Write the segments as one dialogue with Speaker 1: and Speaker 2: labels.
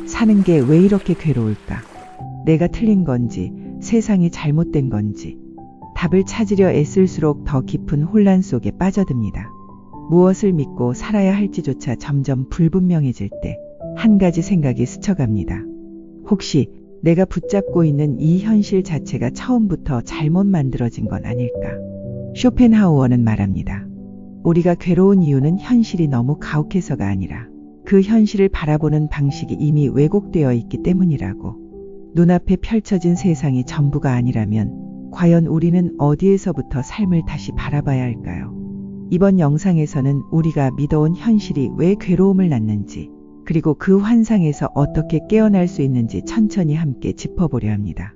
Speaker 1: 사는 게 왜 이렇게 괴로울까? 내가 틀린 건지, 세상이 잘못된 건지. 답을 찾으려 애쓸수록 더 깊은 혼란 속에 빠져듭니다. 무엇을 믿고 살아야 할지조차 점점 불분명해질 때 한 가지 생각이 스쳐갑니다. 혹시 내가 붙잡고 있는 이 현실 자체가 처음부터 잘못 만들어진 건 아닐까? 쇼펜하우어는 말합니다. 우리가 괴로운 이유는 현실이 너무 가혹해서가 아니라 그 현실을 바라보는 방식이 이미 왜곡되어 있기 때문이라고. 눈앞에 펼쳐진 세상이 전부가 아니라면 과연 우리는 어디에서부터 삶을 다시 바라봐야 할까요? 이번 영상에서는 우리가 믿어온 현실이 왜 괴로움을 낳는지, 그리고 그 환상에서 어떻게 깨어날 수 있는지 천천히 함께 짚어보려 합니다.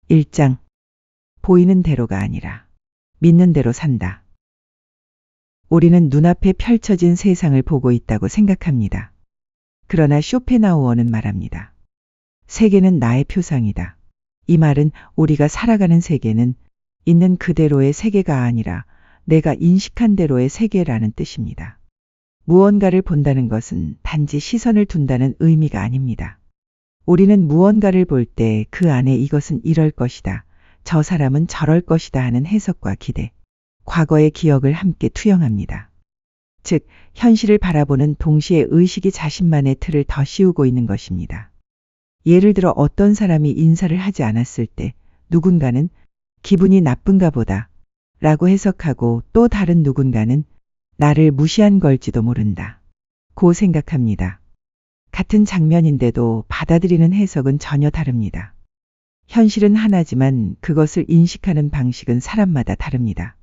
Speaker 1: 1장. 보이는 대로가 아니라 믿는 대로 산다. 우리는 눈앞에 펼쳐진 세상을 보고 있다고 생각합니다. 그러나 쇼펜하우어는 말합니다. 세계는 나의 표상이다. 이 말은 우리가 살아가는 세계는 있는 그대로의 세계가 아니라 내가 인식한 대로의 세계라는 뜻입니다. 무언가를 본다는 것은 단지 시선을 둔다는 의미가 아닙니다. 우리는 무언가를 볼 때 그 안에 이것은 이럴 것이다, 저 사람은 저럴 것이다 하는 해석과 기대, 과거의 기억을 함께 투영합니다. 즉, 현실을 바라보는 동시에 의식이 자신만의 틀을 더 씌우고 있는 것입니다. 예를 들어 어떤 사람이 인사를 하지 않았을 때 누군가는 기분이 나쁜가 보다 라고 해석하고, 또 다른 누군가는 나를 무시한 걸지도 모른다 고 생각합니다. 같은 장면인데도 받아들이는 해석은 전혀 다릅니다. 현실은 하나지만 그것을 인식하는 방식은 사람마다 다릅니다.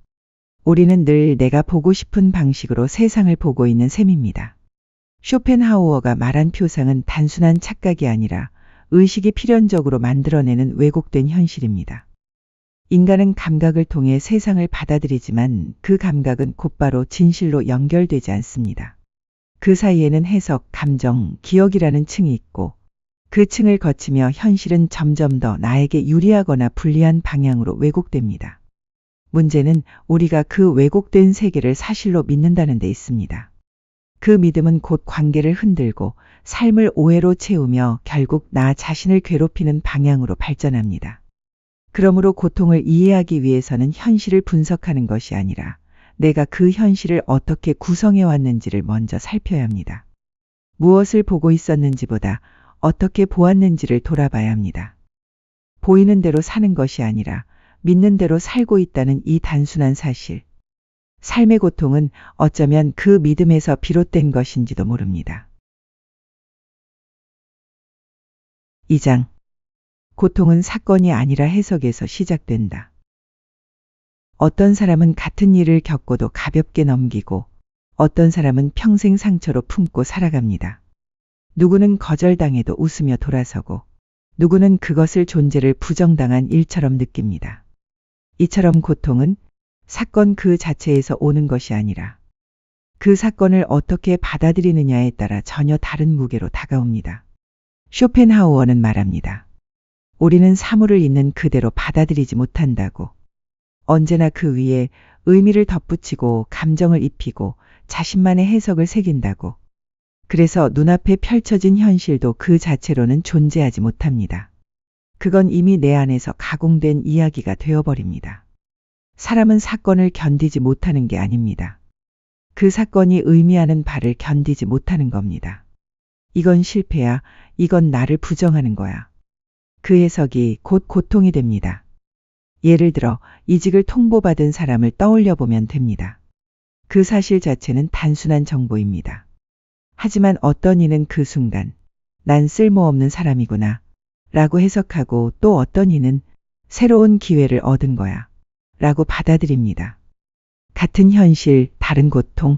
Speaker 1: 우리는 늘 내가 보고 싶은 방식으로 세상을 보고 있는 셈입니다. 쇼펜하우어가 말한 표상은 단순한 착각이 아니라 의식이 필연적으로 만들어내는 왜곡된 현실입니다. 인간은 감각을 통해 세상을 받아들이지만 그 감각은 곧바로 진실로 연결되지 않습니다. 그 사이에는 해석, 감정, 기억이라는 층이 있고, 그 층을 거치며 현실은 점점 더 나에게 유리하거나 불리한 방향으로 왜곡됩니다. 문제는 우리가 그 왜곡된 세계를 사실로 믿는다는 데 있습니다. 그 믿음은 곧 관계를 흔들고 삶을 오해로 채우며 결국 나 자신을 괴롭히는 방향으로 발전합니다. 그러므로 고통을 이해하기 위해서는 현실을 분석하는 것이 아니라 내가 그 현실을 어떻게 구성해 왔는지를 먼저 살펴야 합니다. 무엇을 보고 있었는지보다 어떻게 보았는지를 돌아봐야 합니다. 보이는 대로 사는 것이 아니라 믿는 대로 살고 있다는 이 단순한 사실. 삶의 고통은 어쩌면 그 믿음에서 비롯된 것인지도 모릅니다. 2장. 고통은 사건이 아니라 해석에서 시작된다. 어떤 사람은 같은 일을 겪고도 가볍게 넘기고, 어떤 사람은 평생 상처로 품고 살아갑니다. 누구는 거절당해도 웃으며 돌아서고, 누구는 그것을 존재를 부정당한 일처럼 느낍니다. 이처럼 고통은 사건 그 자체에서 오는 것이 아니라 그 사건을 어떻게 받아들이느냐에 따라 전혀 다른 무게로 다가옵니다. 쇼펜하우어는 말합니다. 우리는 사물을 있는 그대로 받아들이지 못한다고. 언제나 그 위에 의미를 덧붙이고 감정을 입히고 자신만의 해석을 새긴다고. 그래서 눈앞에 펼쳐진 현실도 그 자체로는 존재하지 못합니다. 그건 이미 내 안에서 가공된 이야기가 되어버립니다. 사람은 사건을 견디지 못하는 게 아닙니다. 그 사건이 의미하는 바를 견디지 못하는 겁니다. 이건 실패야, 이건 나를 부정하는 거야. 그 해석이 곧 고통이 됩니다. 예를 들어 이직을 통보받은 사람을 떠올려 보면 됩니다. 그 사실 자체는 단순한 정보입니다. 하지만 어떤 이는 그 순간 난 쓸모없는 사람이구나 라고 해석하고, 또 어떤 이는 새로운 기회를 얻은 거야 라고 받아들입니다. 같은 현실, 다른 고통,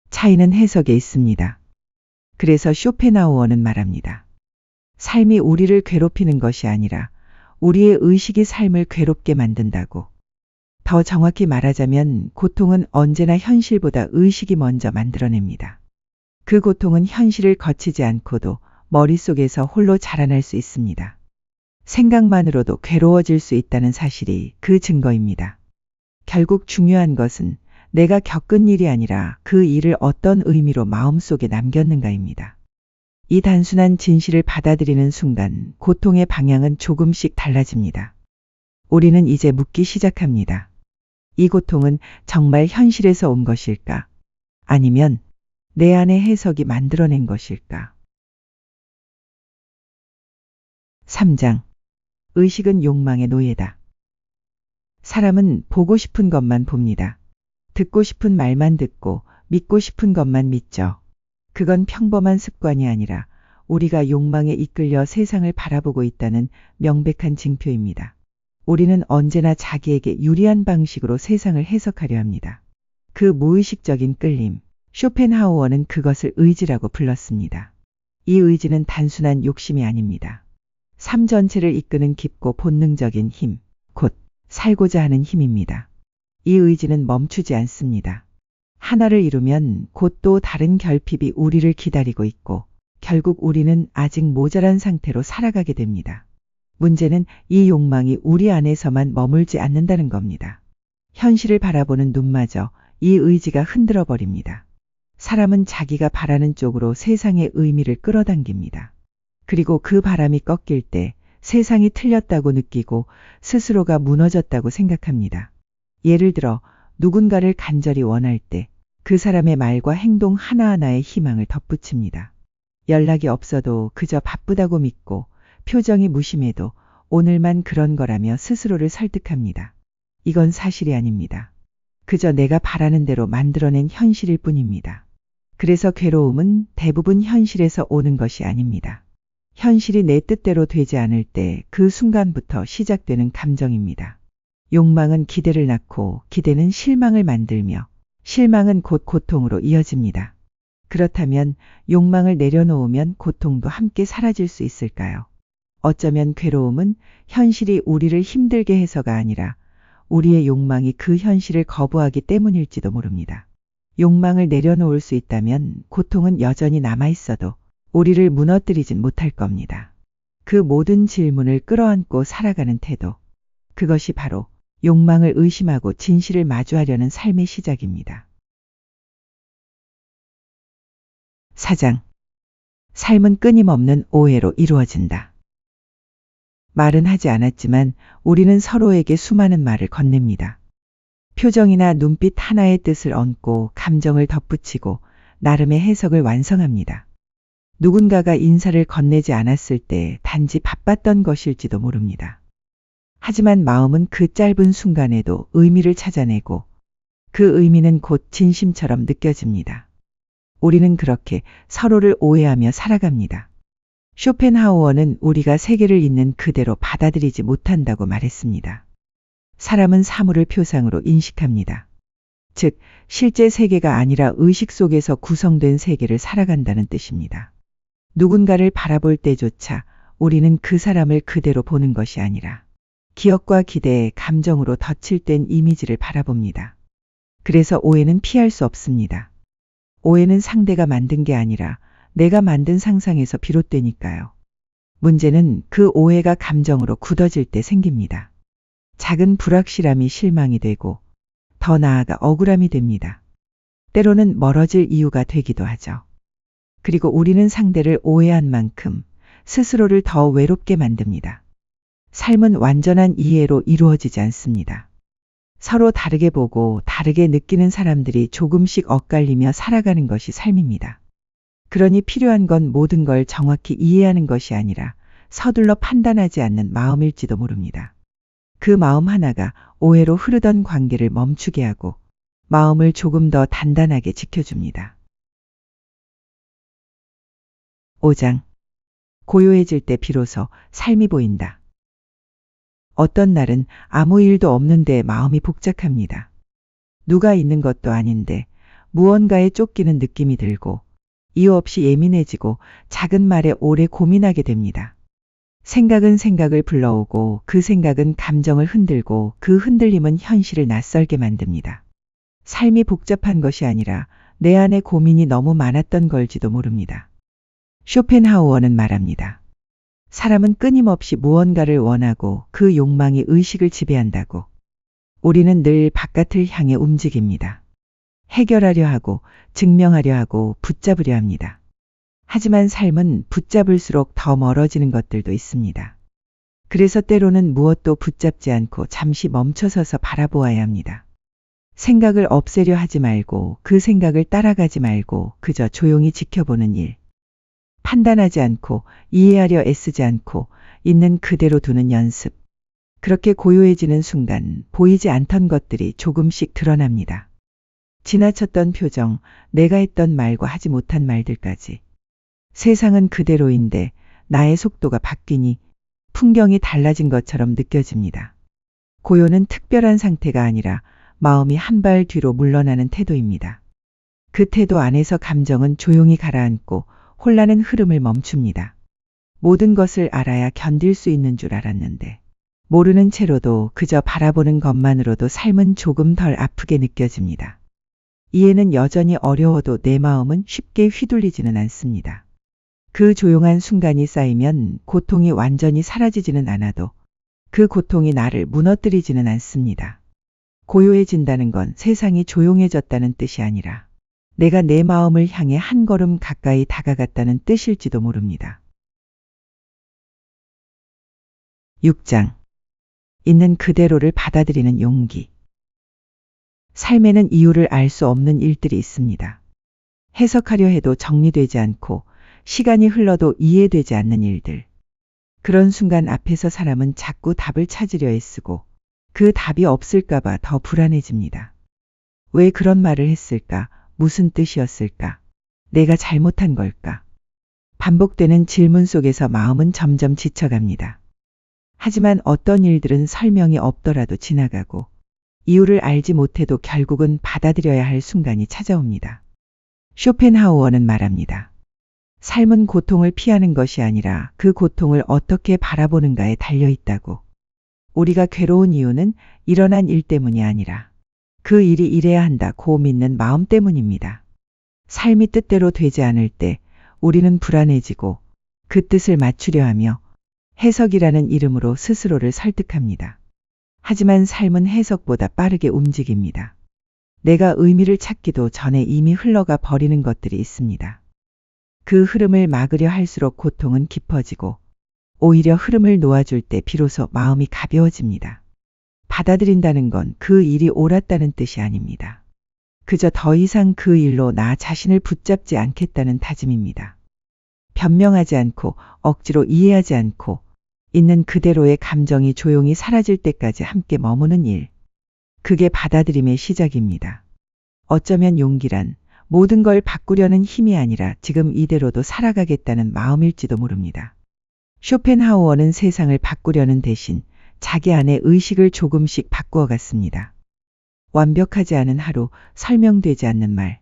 Speaker 1: 차이는 해석에 있습니다. 그래서 쇼펜하우어는 말합니다. 삶이 우리를 괴롭히는 것이 아니라 우리의 의식이 삶을 괴롭게 만든다고. 더 정확히 말하자면 고통은 언제나 현실보다 의식이 먼저 만들어냅니다. 그 고통은 현실을 거치지 않고도 머릿속에서 홀로 자라날 수 있습니다. 생각만으로도 괴로워질 수 있다는 사실이 그 증거입니다. 결국 중요한 것은 내가 겪은 일이 아니라 그 일을 어떤 의미로 마음속에 남겼는가입니다. 이 단순한 진실을 받아들이는 순간 고통의 방향은 조금씩 달라집니다. 우리는 이제 묻기 시작합니다. 이 고통은 정말 현실에서 온 것일까? 아니면 내 안의 해석이 만들어낸 것일까? 3장. 의식은 욕망의 노예다. 사람은 보고 싶은 것만 봅니다. 듣고 싶은 말만 듣고 믿고 싶은 것만 믿죠. 그건 평범한 습관이 아니라 우리가 욕망에 이끌려 세상을 바라보고 있다는 명백한 징표입니다. 우리는 언제나 자기에게 유리한 방식으로 세상을 해석하려 합니다. 그 무의식적인 끌림, 쇼펜하우어는 그것을 의지라고 불렀습니다. 이 의지는 단순한 욕심이 아닙니다. 삶 전체를 이끄는 깊고 본능적인 힘, 곧 살고자 하는 힘입니다. 이 의지는 멈추지 않습니다. 하나를 이루면 곧 또 다른 결핍이 우리를 기다리고 있고 결국 우리는 아직 모자란 상태로 살아가게 됩니다. 문제는 이 욕망이 우리 안에서만 머물지 않는다는 겁니다. 현실을 바라보는 눈마저 이 의지가 흔들어 버립니다. 사람은 자기가 바라는 쪽으로 세상의 의미를 끌어당깁니다. 그리고 그 바람이 꺾일 때 세상이 틀렸다고 느끼고 스스로가 무너졌다고 생각합니다. 예를 들어 누군가를 간절히 원할 때 그 사람의 말과 행동 하나하나에 희망을 덧붙입니다. 연락이 없어도 그저 바쁘다고 믿고 표정이 무심해도 오늘만 그런 거라며 스스로를 설득합니다. 이건 사실이 아닙니다. 그저 내가 바라는 대로 만들어낸 현실일 뿐입니다. 그래서 괴로움은 대부분 현실에서 오는 것이 아닙니다. 현실이 내 뜻대로 되지 않을 때 그 순간부터 시작되는 감정입니다. 욕망은 기대를 낳고 기대는 실망을 만들며 실망은 곧 고통으로 이어집니다. 그렇다면 욕망을 내려놓으면 고통도 함께 사라질 수 있을까요? 어쩌면 괴로움은 현실이 우리를 힘들게 해서가 아니라 우리의 욕망이 그 현실을 거부하기 때문일지도 모릅니다. 욕망을 내려놓을 수 있다면 고통은 여전히 남아있어도 우리를 무너뜨리진 못할 겁니다. 그 모든 질문을 끌어안고 살아가는 태도, 그것이 바로 욕망을 의심하고 진실을 마주하려는 삶의 시작입니다. 4장. 삶은 끊임없는 오해로 이루어진다. 말은 하지 않았지만 우리는 서로에게 수많은 말을 건넵니다. 표정이나 눈빛 하나의 뜻을 얹고 감정을 덧붙이고 나름의 해석을 완성합니다. 누군가가 인사를 건네지 않았을 때 단지 바빴던 것일지도 모릅니다. 하지만 마음은 그 짧은 순간에도 의미를 찾아내고 그 의미는 곧 진심처럼 느껴집니다. 우리는 그렇게 서로를 오해하며 살아갑니다. 쇼펜하우어는 우리가 세계를 있는 그대로 받아들이지 못한다고 말했습니다. 사람은 사물을 표상으로 인식합니다. 즉, 실제 세계가 아니라 의식 속에서 구성된 세계를 살아간다는 뜻입니다. 누군가를 바라볼 때조차 우리는 그 사람을 그대로 보는 것이 아니라 기억과 기대, 감정으로 덧칠된 이미지를 바라봅니다. 그래서 오해는 피할 수 없습니다. 오해는 상대가 만든 게 아니라 내가 만든 상상에서 비롯되니까요. 문제는 그 오해가 감정으로 굳어질 때 생깁니다. 작은 불확실함이 실망이 되고 더 나아가 억울함이 됩니다. 때로는 멀어질 이유가 되기도 하죠. 그리고 우리는 상대를 오해한 만큼 스스로를 더 외롭게 만듭니다. 삶은 완전한 이해로 이루어지지 않습니다. 서로 다르게 보고 다르게 느끼는 사람들이 조금씩 엇갈리며 살아가는 것이 삶입니다. 그러니 필요한 건 모든 걸 정확히 이해하는 것이 아니라 서둘러 판단하지 않는 마음일지도 모릅니다. 그 마음 하나가 오해로 흐르던 관계를 멈추게 하고 마음을 조금 더 단단하게 지켜줍니다. 5장. 고요해질 때 비로소 삶이 보인다. 어떤 날은 아무 일도 없는데 마음이 복잡합니다. 누가 있는 것도 아닌데 무언가에 쫓기는 느낌이 들고 이유 없이 예민해지고 작은 말에 오래 고민하게 됩니다. 생각은 생각을 불러오고 그 생각은 감정을 흔들고 그 흔들림은 현실을 낯설게 만듭니다. 삶이 복잡한 것이 아니라 내 안에 고민이 너무 많았던 걸지도 모릅니다. 쇼펜하우어는 말합니다. 사람은 끊임없이 무언가를 원하고 그 욕망이 의식을 지배한다고. 우리는 늘 바깥을 향해 움직입니다. 해결하려 하고 증명하려 하고 붙잡으려 합니다. 하지만 삶은 붙잡을수록 더 멀어지는 것들도 있습니다. 그래서 때로는 무엇도 붙잡지 않고 잠시 멈춰서서 바라보아야 합니다. 생각을 없애려 하지 말고 그 생각을 따라가지 말고 그저 조용히 지켜보는 일. 판단하지 않고 이해하려 애쓰지 않고 있는 그대로 두는 연습. 그렇게 고요해지는 순간 보이지 않던 것들이 조금씩 드러납니다. 지나쳤던 표정, 내가 했던 말과 하지 못한 말들까지. 세상은 그대로인데 나의 속도가 바뀌니 풍경이 달라진 것처럼 느껴집니다. 고요는 특별한 상태가 아니라 마음이 한 발 뒤로 물러나는 태도입니다. 그 태도 안에서 감정은 조용히 가라앉고 혼란은 흐름을 멈춥니다. 모든 것을 알아야 견딜 수 있는 줄 알았는데 모르는 채로도 그저 바라보는 것만으로도 삶은 조금 덜 아프게 느껴집니다. 이해는 여전히 어려워도 내 마음은 쉽게 휘둘리지는 않습니다. 그 조용한 순간이 쌓이면 고통이 완전히 사라지지는 않아도 그 고통이 나를 무너뜨리지는 않습니다. 고요해진다는 건 세상이 조용해졌다는 뜻이 아니라 내가 내 마음을 향해 한 걸음 가까이 다가갔다는 뜻일지도 모릅니다. 6장. 있는 그대로를 받아들이는 용기. 삶에는 이유를 알 수 없는 일들이 있습니다. 해석하려 해도 정리되지 않고 시간이 흘러도 이해되지 않는 일들. 그런 순간 앞에서 사람은 자꾸 답을 찾으려 애쓰고 그 답이 없을까봐 더 불안해집니다. 왜 그런 말을 했을까? 무슨 뜻이었을까? 내가 잘못한 걸까? 반복되는 질문 속에서 마음은 점점 지쳐갑니다. 하지만 어떤 일들은 설명이 없더라도 지나가고 이유를 알지 못해도 결국은 받아들여야 할 순간이 찾아옵니다. 쇼펜하우어는 말합니다. 삶은 고통을 피하는 것이 아니라 그 고통을 어떻게 바라보는가에 달려 있다고. 우리가 괴로운 이유는 일어난 일 때문이 아니라 그 일이 이래야 한다고 믿는 마음 때문입니다. 삶이 뜻대로 되지 않을 때 우리는 불안해지고 그 뜻을 맞추려 하며 해석이라는 이름으로 스스로를 설득합니다. 하지만 삶은 해석보다 빠르게 움직입니다. 내가 의미를 찾기도 전에 이미 흘러가 버리는 것들이 있습니다. 그 흐름을 막으려 할수록 고통은 깊어지고 오히려 흐름을 놓아줄 때 비로소 마음이 가벼워집니다. 받아들인다는 건 그 일이 옳았다는 뜻이 아닙니다. 그저 더 이상 그 일로 나 자신을 붙잡지 않겠다는 다짐입니다. 변명하지 않고 억지로 이해하지 않고 있는 그대로의 감정이 조용히 사라질 때까지 함께 머무는 일. 그게 받아들임의 시작입니다. 어쩌면 용기란 모든 걸 바꾸려는 힘이 아니라 지금 이대로도 살아가겠다는 마음일지도 모릅니다. 쇼펜하우어는 세상을 바꾸려는 대신 자기 안의 의식을 조금씩 바꾸어 갔습니다. 완벽하지 않은 하루, 설명되지 않는 말,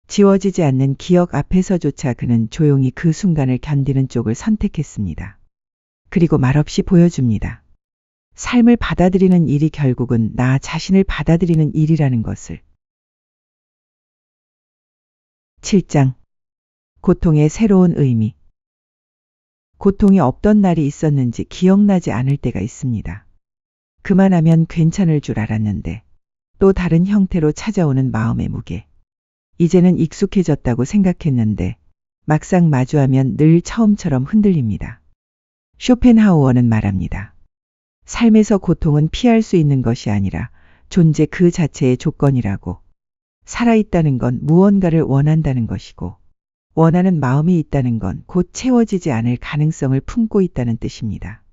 Speaker 1: 지워지지 않는 기억 앞에서조차 그는 조용히 그 순간을 견디는 쪽을 선택했습니다. 그리고 말없이 보여줍니다. 삶을 받아들이는 일이 결국은 나 자신을 받아들이는 일이라는 것을. 7장. 고통의 새로운 의미. 고통이 없던 날이 있었는지 기억나지 않을 때가 있습니다. 그만하면 괜찮을 줄 알았는데 또 다른 형태로 찾아오는 마음의 무게. 이제는 익숙해졌다고 생각했는데 막상 마주하면 늘 처음처럼 흔들립니다. 쇼펜하우어는 말합니다. 삶에서 고통은 피할 수 있는 것이 아니라 존재 그 자체의 조건이라고. 살아있다는 건 무언가를 원한다는 것이고 원하는 마음이 있다는 건 곧 채워지지 않을 가능성을 품고 있다는 뜻입니다.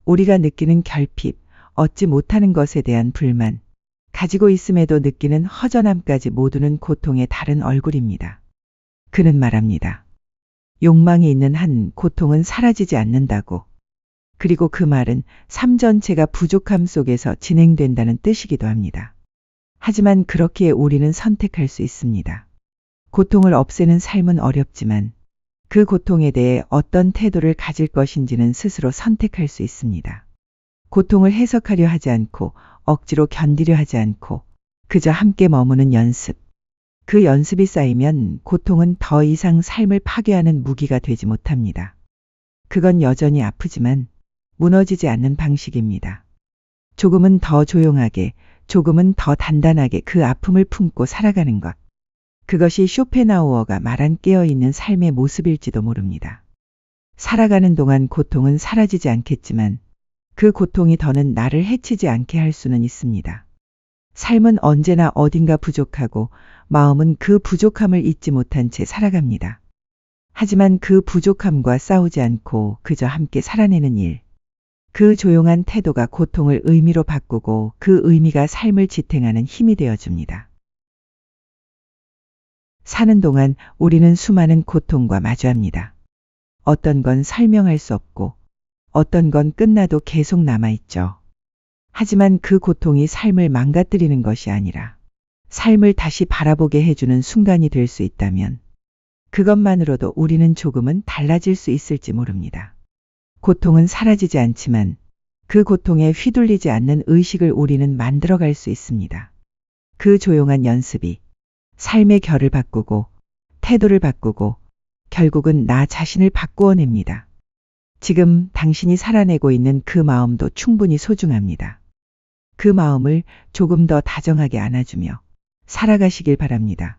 Speaker 1: 우리가 느끼는 결핍, 얻지 못하는 것에 대한 불만, 가지고 있음에도 느끼는 허전함까지 모두는 고통의 다른 얼굴입니다. 그는 말합니다. 욕망이 있는 한 고통은 사라지지 않는다고. 그리고 그 말은 삶 전체가 부족함 속에서 진행된다는 뜻이기도 합니다. 하지만 그렇기에 우리는 선택할 수 있습니다. 고통을 없애는 삶은 어렵지만 그 고통에 대해 어떤 태도를 가질 것인지는 스스로 선택할 수 있습니다. 고통을 해석하려 하지 않고 억지로 견디려 하지 않고 그저 함께 머무는 연습. 그 연습이 쌓이면 고통은 더 이상 삶을 파괴하는 무기가 되지 못합니다. 그건 여전히 아프지만 무너지지 않는 방식입니다. 조금은 더 조용하게, 조금은 더 단단하게 그 아픔을 품고 살아가는 것. 그것이 쇼펜하우어가 말한 깨어있는 삶의 모습일지도 모릅니다. 살아가는 동안 고통은 사라지지 않겠지만 그 고통이 더는 나를 해치지 않게 할 수는 있습니다. 삶은 언제나 어딘가 부족하고 마음은 그 부족함을 잊지 못한 채 살아갑니다. 하지만 그 부족함과 싸우지 않고 그저 함께 살아내는 일. 그 조용한 태도가 고통을 의미로 바꾸고 그 의미가 삶을 지탱하는 힘이 되어줍니다. 사는 동안 우리는 수많은 고통과 마주합니다. 어떤 건 설명할 수 없고 어떤 건 끝나도 계속 남아있죠. 하지만 그 고통이 삶을 망가뜨리는 것이 아니라 삶을 다시 바라보게 해주는 순간이 될 수 있다면 그것만으로도 우리는 조금은 달라질 수 있을지 모릅니다. 고통은 사라지지 않지만 그 고통에 휘둘리지 않는 의식을 우리는 만들어갈 수 있습니다. 그 조용한 연습이 삶의 결을 바꾸고 태도를 바꾸고 결국은 나 자신을 바꾸어냅니다. 지금 당신이 살아내고 있는 그 마음도 충분히 소중합니다. 그 마음을 조금 더 다정하게 안아주며 살아가시길 바랍니다.